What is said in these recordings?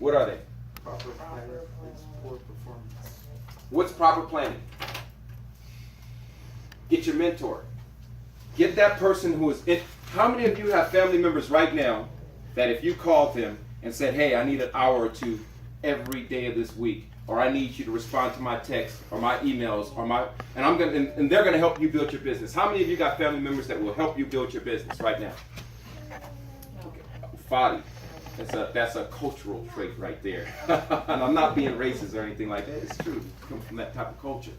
What are they? Proper planning is poor performance. What's proper planning? Get your mentor. Get that person who is in. How many of you have family members right now that if you called them and said, hey, I need an hour or two every day of this week, or I need you to respond to my texts or my emails or my, and they're going to help you build your business. How many of you got family members that will help you build your business right now? Okay. Fadi. That's a cultural trait right there. And I'm not being racist or anything like that. It's true. It comes from that type of culture.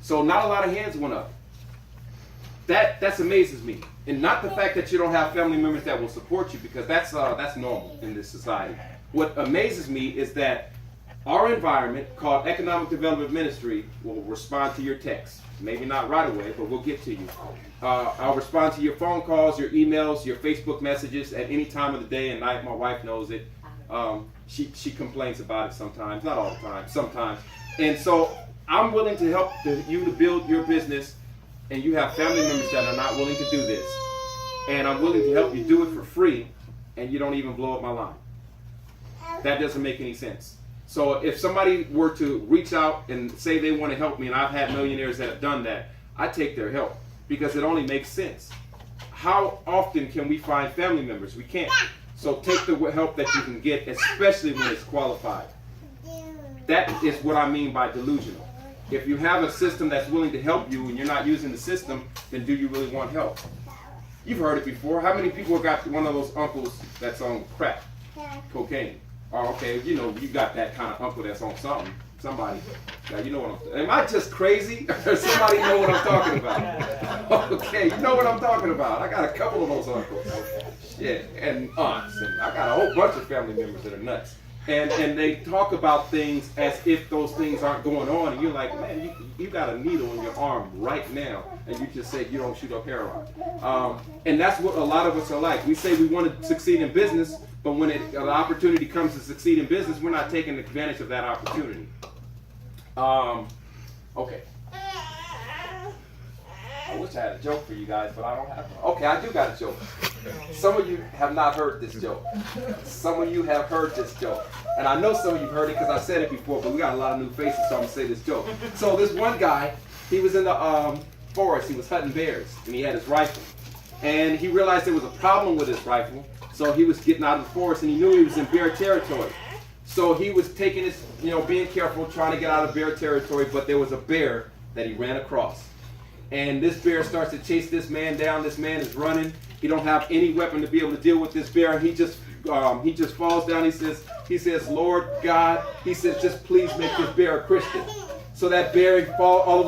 So not a lot of hands went up. That amazes me. And not the fact that you don't have family members that will support you, because that's normal in this society. What amazes me is that our environment, called Economic Development Ministry, will respond to your texts. Maybe not right away, but we'll get to you. I'll respond to your phone calls, your emails, your Facebook messages at any time of the day and night. My wife knows it. She complains about it sometimes, not all the time, sometimes. And so I'm willing to help you to build your business, and you have family members that are not willing to do this. And I'm willing to help you do it for free, and you don't even blow up my line. That doesn't make any sense. So if somebody were to reach out and say they want to help me, and I've had millionaires that have done that, I take their help because it only makes sense. How often can we find family members? We can't. So take the help that you can get, especially when it's qualified. That is what I mean by delusional. If you have a system that's willing to help you and you're not using the system, then do you really want help? You've heard it before. How many people got one of those uncles that's on crack, cocaine? Oh, okay, you know, you got that kind of uncle that's on something. Somebody, yeah, you know what I'm. Am I just crazy? Or somebody know what I'm talking about? Okay, you know what I'm talking about. I got a couple of those uncles. Yeah, and aunts, and I got a whole bunch of family members that are nuts. And they talk about things as if those things aren't going on, and you're like, man, you got a needle in your arm right now, and you just said you don't shoot up heroin. And that's what a lot of us are like. We say we want to succeed in business, but when an opportunity comes to succeed in business, we're not taking advantage of that opportunity. Okay. I wish I had a joke for you guys, but I don't have one. Okay, I do got a joke. Some of you have not heard this joke. Some of you have heard this joke. And I know some of you have heard it because I said it before, but we got a lot of new faces, so I'm going to say this joke. So this one guy, he was in the forest. He was hunting bears, and he had his rifle. And he realized there was a problem with his rifle, so he was getting out of the forest, and he knew he was in bear territory. So he was taking his, being careful, trying to get out of bear territory, but there was a bear that he ran across. And this bear starts to chase this man down. This man is running. He don't have any weapon to be able to deal with this bear. He just falls down. He says, Lord God, he says, just please make this bear a Christian. So that bear all of a